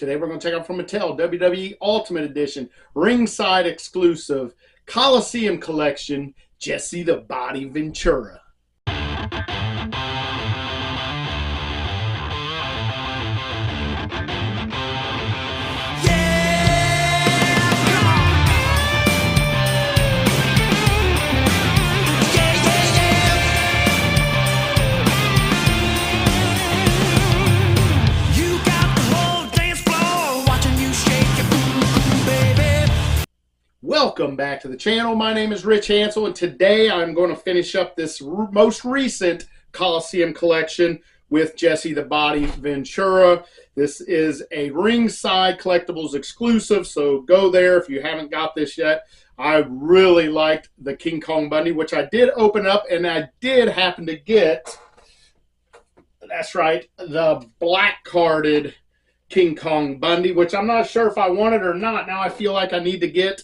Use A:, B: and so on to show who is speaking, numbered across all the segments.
A: Today we're going to check out from Mattel WWE Ultimate Edition, Ringside exclusive, Coliseum Collection, Jesse the Body Ventura. Welcome back to the channel. My name is Rich Hansel, and today I'm going to finish up this most recent Coliseum collection with Jesse the Body Ventura. This is a Ringside Collectibles exclusive, so go there if you haven't got this yet. I really liked the King Kong Bundy, which I did open up, and I did happen to get, that's right, the black carded King Kong Bundy, which I'm not sure if I want it or not. Now I feel like I need to get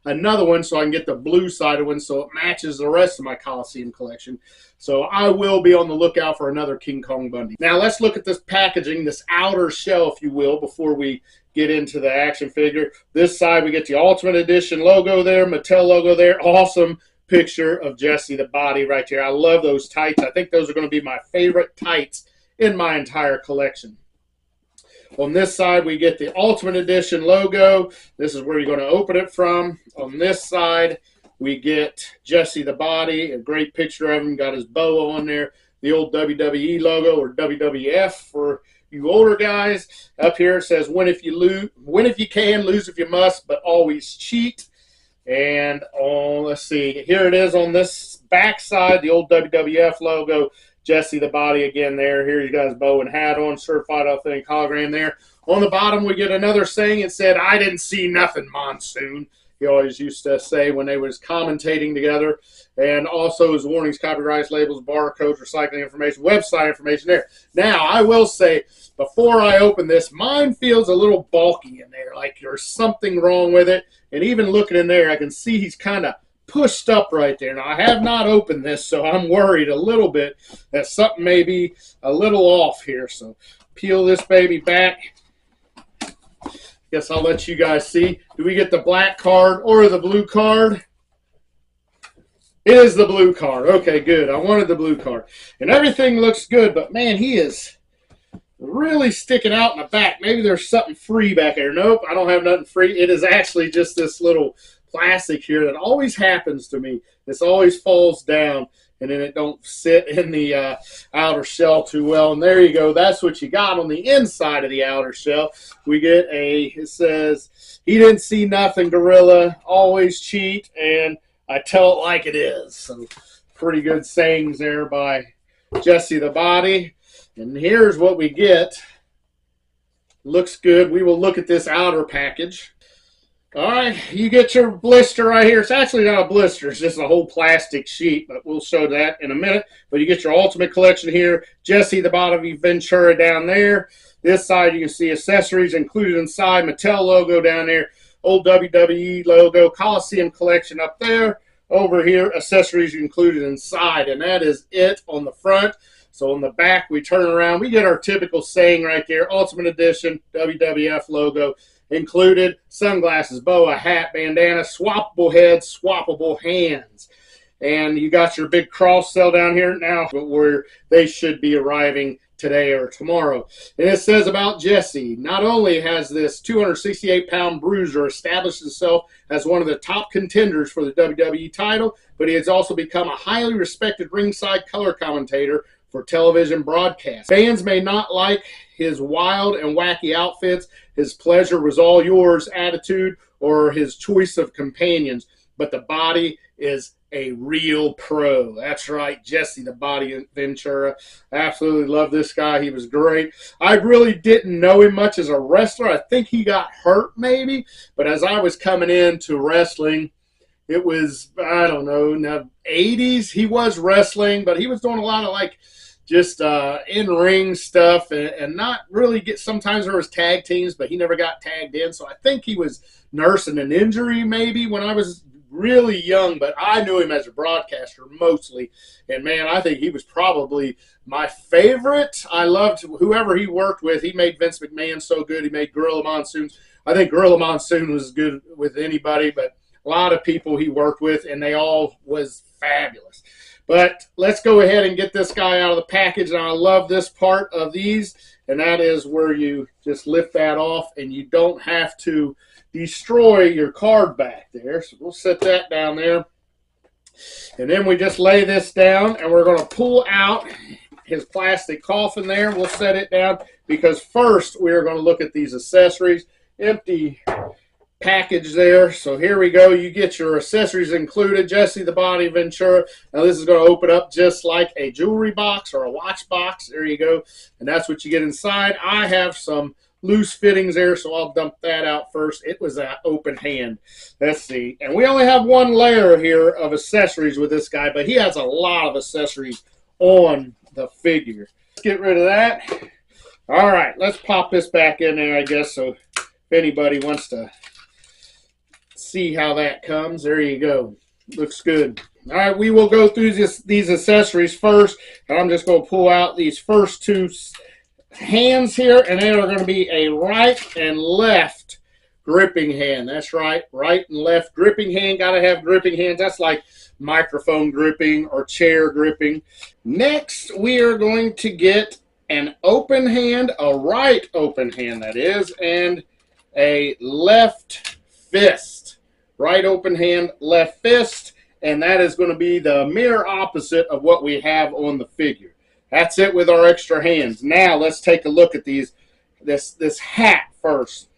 A: another one so I can get the blue sided one so it matches the rest of my Coliseum collection. So I will be on the lookout for another King Kong Bundy. Now let's look at this packaging, this outer shell, if you will, before we get into the action figure. This side we get the Ultimate Edition logo there, Mattel logo there. Awesome picture of Jesse the Body right here. I love those tights. I think those are going to be my favorite tights in my entire collection. On this side, we get the Ultimate Edition logo. This is where you're going to open it from. On this side, we get Jesse the Body, a great picture of him, got his bow on there. The old WWE logo, or WWF for you older guys. Up here it says, win if you can, lose if you must, but always cheat. And let's see, here it is on this back side, the old WWF logo. Jesse the Body again there. Here you guys bow and hat on, certified authentic hologram there. On the bottom we get another saying. It said, "I didn't see nothing, Monsoon." He always used to say when they was commentating together. And also his warnings, copyrights, labels, barcodes, recycling information, website information there. Now I will say, before I open this, mine feels a little bulky in there, like there's something wrong with it. And even looking in there, I can see he's kind of pushed up right there. Now, I have not opened this, so I'm worried a little bit that something may be a little off here. So peel this baby back. Guess I'll let you guys see. Do we get the black card or the blue card? It is the blue card. Okay, good. I wanted the blue card. And everything looks good, but man, he is really sticking out in the back. Maybe there's something free back there. Nope, I don't have nothing free. It is actually just this little plastic here that always happens to me. This always falls down and then it don't sit in the outer shell too well. And there you go. That's what you got on the inside of the outer shell. We get it says, "He didn't see nothing, gorilla, always cheat, and I tell it like it is." Some pretty good sayings there by Jesse the Body. And here's what we get. Looks good. We will look at this outer package. All right, you get your blister right here. It's actually not a blister. It's just a whole plastic sheet, but we'll show that in a minute. But you get your Ultimate Collection here. Jesse the Body Ventura down there. This side, you can see accessories included inside. Mattel logo down there. Old WWE logo. Coliseum Collection up there. Over here, accessories included inside. And that is it on the front. So on the back, we turn around. We get our typical saying right there. Ultimate Edition, WWF logo. Included sunglasses, boa, hat, bandana, swappable head, swappable hands. And you got your big cross cell down here now where they should be arriving today or tomorrow. And it says about Jesse, not only has this 268-pound bruiser established himself as one of the top contenders for the WWE title, but he has also become a highly respected ringside color commentator for television broadcast. Fans may not like his wild and wacky outfits, his pleasure was all yours attitude, or his choice of companions, but the Body is a real pro. That's right, Jesse the Body Ventura. Absolutely love this guy. He was great. I really didn't know him much as a wrestler. I think he got hurt maybe, but as I was coming into wrestling, it was, I don't know, in the 80s, he was wrestling, but he was doing a lot of like just in-ring stuff and not really get, sometimes there was tag teams, but he never got tagged in. So I think he was nursing an injury maybe when I was really young, but I knew him as a broadcaster mostly. And, man, I think he was probably my favorite. I loved whoever he worked with. He made Vince McMahon so good. He made Gorilla Monsoons. I think Gorilla Monsoon was good with anybody, but a lot of people he worked with, and they all was fabulous. But let's go ahead and get this guy out of the package. And I love this part of these, and that is where you just lift that off, and you don't have to destroy your card back there. So we'll set that down there. And then we just lay this down, and we're going to pull out his plastic coffin there. We'll set it down because first we are going to look at these accessories. Empty package there. So here we go. You get your accessories included. Jesse the Body Ventura. Now this is going to open up just like a jewelry box or a watch box. There you go. And that's what you get inside. I have some loose fittings there, so I'll dump that out first. It was an open hand. Let's see. And we only have one layer here of accessories with this guy, but he has a lot of accessories on the figure. Let's get rid of that. All right, let's pop this back in there, I guess, so if anybody wants to see how that comes. There you go. Looks good. All right, we will go through these accessories first, and I'm just going to pull out these first two hands here, and they are going to be a right and left gripping hand. That's right, right and left gripping hand. Got to have gripping hands. That's like microphone gripping or chair gripping. Next, we are going to get an open hand, a right open hand that is, and a left fist. Right open hand, left fist, and that is going to be the mirror opposite of what we have on the figure. That's it with our extra hands. Now let's take a look at this hat first.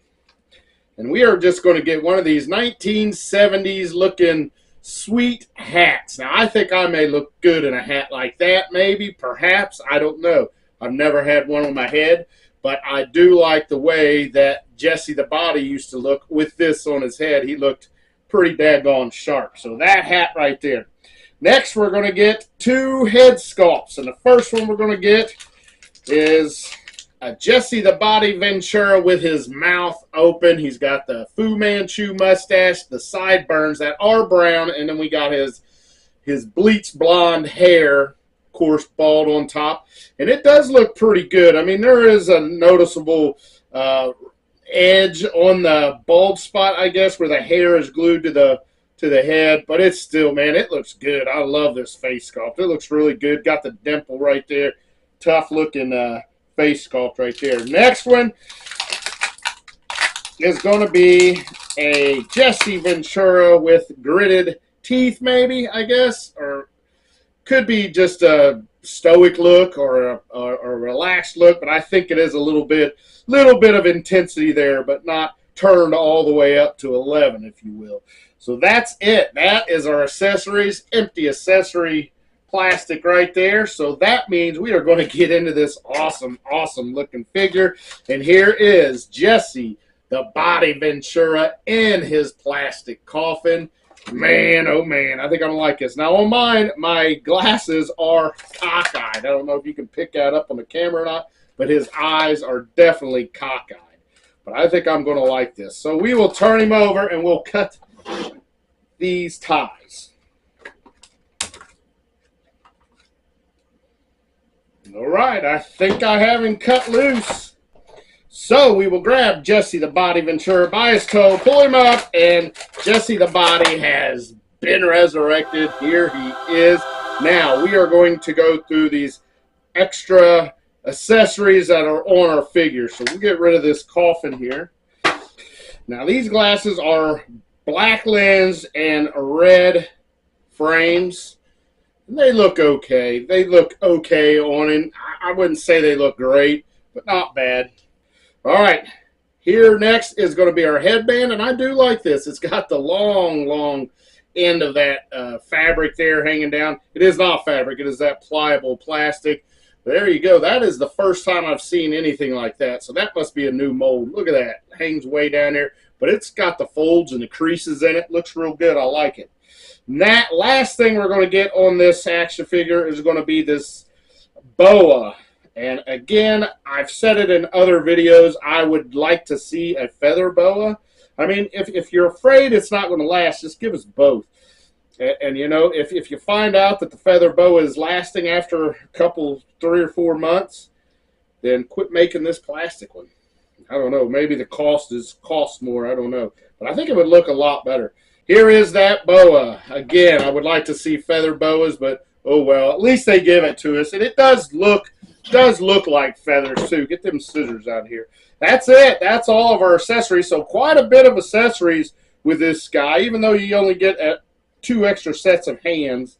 A: And we are just going to get one of these 1970s looking sweet hats. Now I think I may look good in a hat like that, maybe, perhaps, I don't know. I've never had one on my head, but I do like the way that Jesse the Body used to look with this on his head. He looked pretty daggone sharp. So that hat right there. Next, we're going to get two head sculpts. And the first one we're going to get is a Jesse the Body Ventura with his mouth open. He's got the Fu Manchu mustache, the sideburns that are brown, and then we got his bleached blonde hair, of course, bald on top. And it does look pretty good. I mean, there is a noticeable edge on the bald spot, I guess, where the hair is glued to the head, but it's still, man, it looks good. I love this face sculpt. It looks really good. Got the dimple right there. Tough looking face sculpt right there. Next one is going to be a Jesse Ventura with gritted teeth, maybe, I guess, or could be just a stoic look or a relaxed look, but I think it is a little bit of intensity there, but not turned all the way up to 11, if you will. So that's it. That is our accessories, empty accessory plastic right there. So that means we are going to get into this awesome, awesome looking figure. And here is Jesse the Body Ventura in his plastic coffin. Man, oh man, I think I'm going to like this. Now on mine, my glasses are cockeyed. I don't know if you can pick that up on the camera or not, but his eyes are definitely cockeyed. But I think I'm going to like this. So we will turn him over and we'll cut these ties. All right, I think I have him cut loose. So we will grab Jesse the Body Ventura by his toe, pull him up, and Jesse the Body has been resurrected. Here he is. Now we are going to go through these extra accessories that are on our figure. So we'll get rid of this coffin here. Now these glasses are black lens and red frames. They look okay. They look okay on him. I wouldn't say they look great, but not bad. All right, here next is going to be our headband, and I do like this. It's got the long end of that fabric there hanging down. It is not fabric. It is that pliable plastic. There you go. That is the first time I've seen anything like that, so that must be a new mold. Look at that. It hangs way down there, but it's got the folds and the creases in it. Looks real good. I like it. And that last thing we're going to get on this action figure is going to be this boa. And again, I've said it in other videos, I would like to see a feather boa. I mean, if you're afraid it's not going to last, just give us both. And you know, if you find out that the feather boa is lasting after a couple, 3 or 4 months, then quit making this plastic one. I don't know. Maybe the cost more. I don't know. But I think it would look a lot better. Here is that boa. Again, I would like to see feather boas, but oh well. At least they give it to us. And it does look like feathers too. Get them scissors out here. That's it. That's all of our accessories. So quite a bit of accessories with this guy, even though you only get 2 extra sets of hands.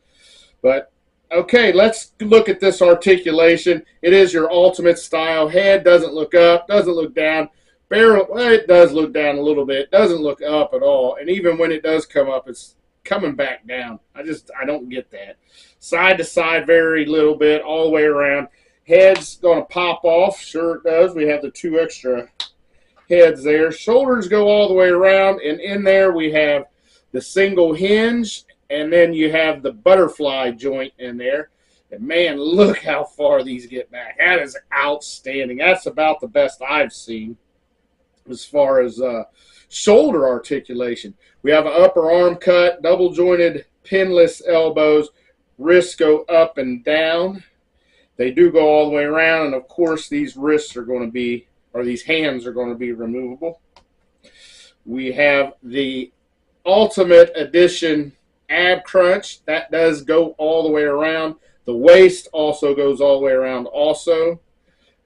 A: But okay, let's look at this articulation. It is your ultimate style. Head doesn't look up, doesn't look down. Barrel, well, it does look down a little bit. Doesn't look up at all. And even when it does come up, it's coming back down. I don't get that. Side to side, very little bit, all the way around. Head's going to pop off. Sure it does. We have the 2 extra heads there. Shoulders go all the way around. And in there we have the single hinge. And then you have the butterfly joint in there. And man, look how far these get back. That is outstanding. That's about the best I've seen as far as shoulder articulation. We have an upper arm cut, double jointed pinless elbows. Wrists go up and down. They do go all the way around. And of course, these wrists are going to be, or these hands are going to be removable. We have the Ultimate Edition ab crunch. That does go all the way around. The waist also goes all the way around also.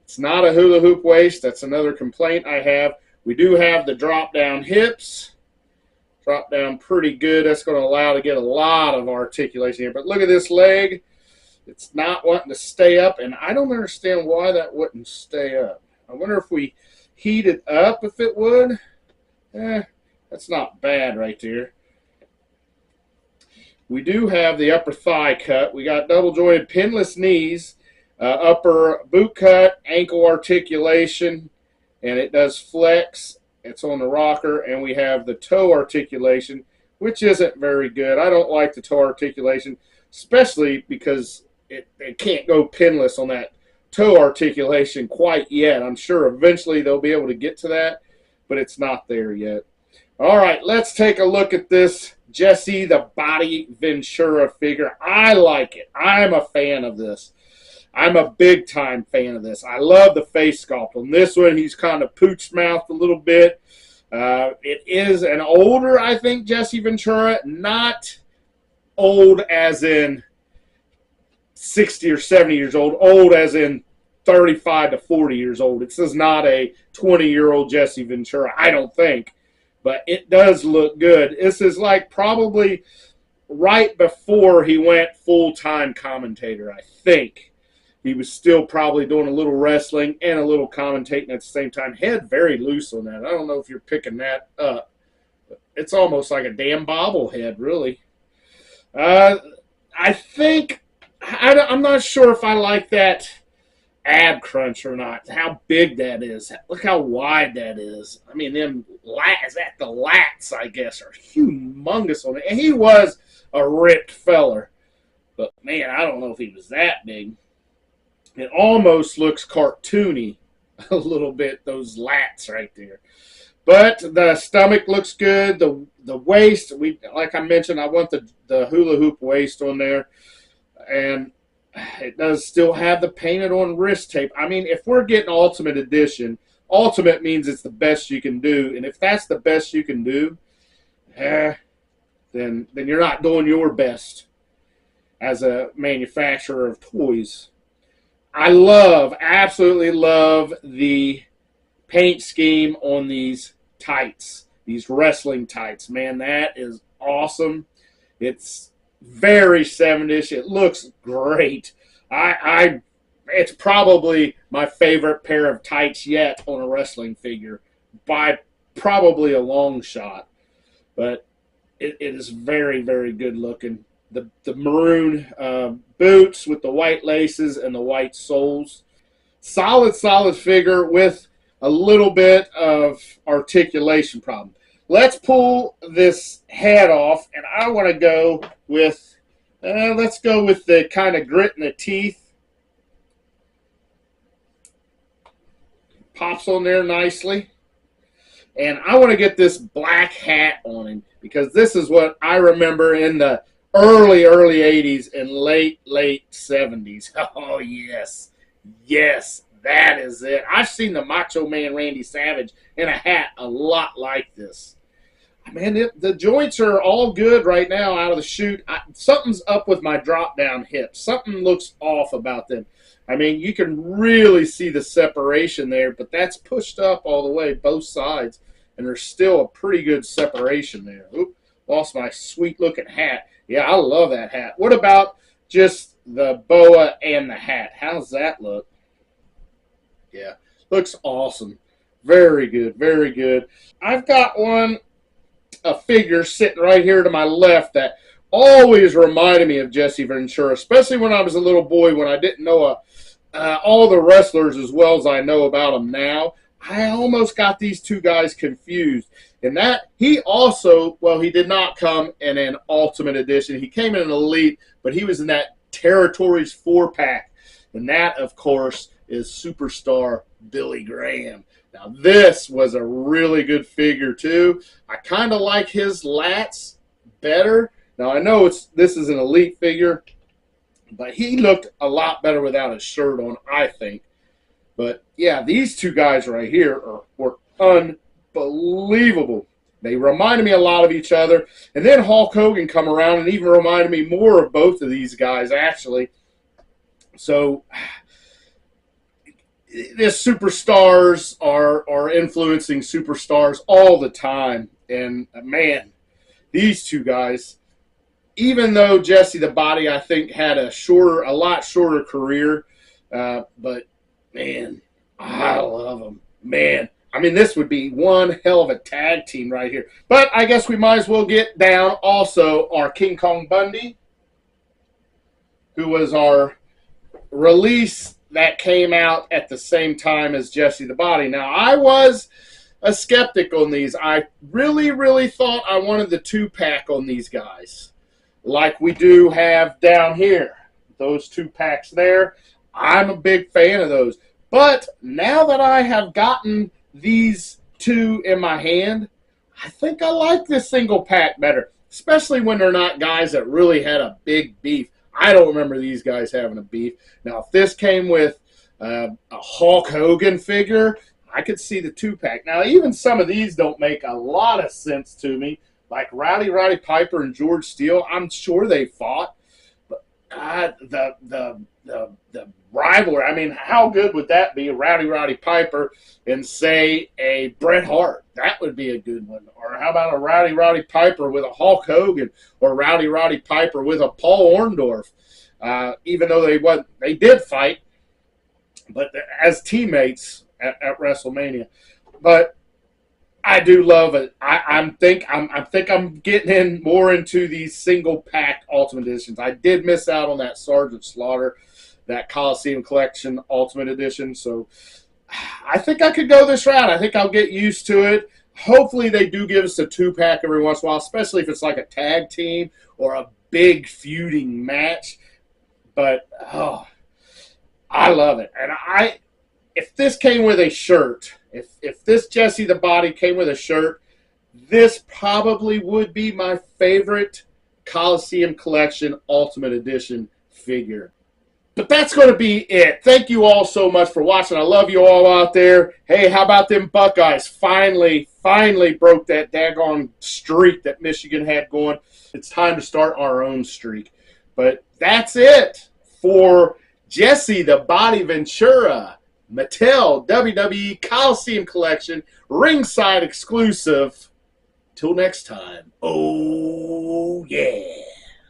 A: It's not a hula hoop waist. That's another complaint I have. We do have the drop down hips. Drop down pretty good. That's going to allow to get a lot of articulation here. But look at this leg. It's not wanting to stay up, and I don't understand why that wouldn't stay up. I wonder if we heat it up if it would. That's not bad right there. We do have the upper thigh cut. We got double jointed pinless knees, upper boot cut, ankle articulation, and it does flex. It's on the rocker, and we have the toe articulation, which isn't very good. I don't like the toe articulation, especially because it can't go pinless on that toe articulation quite yet. I'm sure eventually they'll be able to get to that, but it's not there yet. All right, let's take a look at this Jesse the Body Ventura figure. I like it. I'm a fan of this. I'm a big-time fan of this. I love the face sculpt. On this one, he's kind of pooch-mouthed a little bit. It is an older, I think, Jesse Ventura. Not old as in 60 or 70 years old. Old as in 35 to 40 years old. This is not a 20-year-old Jesse Ventura, I don't think. But it does look good. This is like probably right before he went full-time commentator, I think. He was still probably doing a little wrestling and a little commentating at the same time. Head very loose on that. I don't know if you're picking that up. But it's almost like a damn bobblehead, really. I think, I'm not sure if I like that ab crunch or not. How big that is. Look how wide that is. I mean, them lats, the lats, I guess, are humongous on it. And he was a ripped feller. But, man, I don't know if he was that big. It almost looks cartoony a little bit, those lats right there. But the stomach looks good. The waist, like I mentioned, I want the hula hoop waist on there. And it does still have the painted on wrist tape. I mean, if we're getting Ultimate Edition, Ultimate means it's the best you can do. And if that's the best you can do, then you're not doing your best as a manufacturer of toys. I absolutely love the paint scheme on these tights, these wrestling tights. Man, that is awesome. It's very 70s. It looks great. It's probably my favorite pair of tights yet on a wrestling figure by probably a long shot. But it is very, very good looking. The maroon boots with the white laces and the white soles. Solid figure with a little bit of articulation problem. Let's pull this head off, and I want to go with, let's go with the kind of grit in the teeth. Pops on there nicely. And I want to get this black hat on him because this is what I remember in the early 80s and late 70s. Oh, yes. Yes, that is it. I've seen the Macho Man Randy Savage in a hat a lot like this. Man, the joints are all good right now out of the chute. Something's up with my drop-down hips. Something looks off about them. I mean, you can really see the separation there, but that's pushed up all the way, both sides, and there's still a pretty good separation there. Oop, lost my sweet-looking hat. Yeah, I love that hat. What about just the boa and the hat? How's that look? Yeah, looks awesome. Very good, very good. I've got a figure sitting right here to my left that always reminded me of Jesse Ventura, especially when I was a little boy when I didn't know all the wrestlers as well as I know about them now. I almost got these two guys confused. And that, he also, well, he did not come in an Ultimate Edition. He came in an Elite, but he was in that Territories 4-pack. And that, of course, is Superstar Billy Graham. Now, this was a really good figure, too. I kind of like his lats better. Now, I know this is an Elite figure, but he looked a lot better without his shirt on, I think. But, yeah, these two guys right here were unbelievable. They reminded me a lot of each other. And then Hulk Hogan come around and even reminded me more of both of these guys, actually. So, the superstars are influencing superstars all the time. And, man, these two guys, even though Jesse the Body, I think, had a lot shorter career, but, man, I love them. Man, I mean, this would be one hell of a tag team right here. But I guess we might as well get down also our King Kong Bundy, who was our release that came out at the same time as Jesse the Body. Now, I was a skeptic on these. I really, really thought I wanted the 2-pack on these guys, like we do have down here. Those 2-packs there, I'm a big fan of those. But now that I have gotten these two in my hand, I think I like this single pack better, especially when they're not guys that really had a big beef. I don't remember these guys having a beef. Now, if this came with a Hulk Hogan figure, I could see the 2-pack. Now, even some of these don't make a lot of sense to me, like Roddy Piper and George Steele. I'm sure they fought, but the rivalry, I mean, how good would that be, Roddy Piper and, say, a Bret Hart? That would be a good one. Or how about a Roddy Piper with a Hulk Hogan, or Roddy Piper with a Paul Orndorff? Even though they did fight, but as teammates at WrestleMania. But I do love it. I think I'm getting in more into these single pack Ultimate Editions. I did miss out on that Sergeant Slaughter, that Coliseum Collection Ultimate Edition. So I think I could go this route. I think I'll get used to it. Hopefully they do give us a 2-pack every once in a while, especially if it's like a tag team or a big feuding match. But, oh, I love it. And if this came with a shirt, if this Jesse the Body came with a shirt, this probably would be my favorite Coliseum Collection Ultimate Edition figure. But that's going to be it. Thank you all so much for watching. I love you all out there. Hey, how about them Buckeyes? Finally broke that daggone streak that Michigan had going. It's time to start our own streak. But that's it for Jesse the Body Ventura, Mattel WWE Coliseum Collection, Ringside exclusive. Till next time. Oh.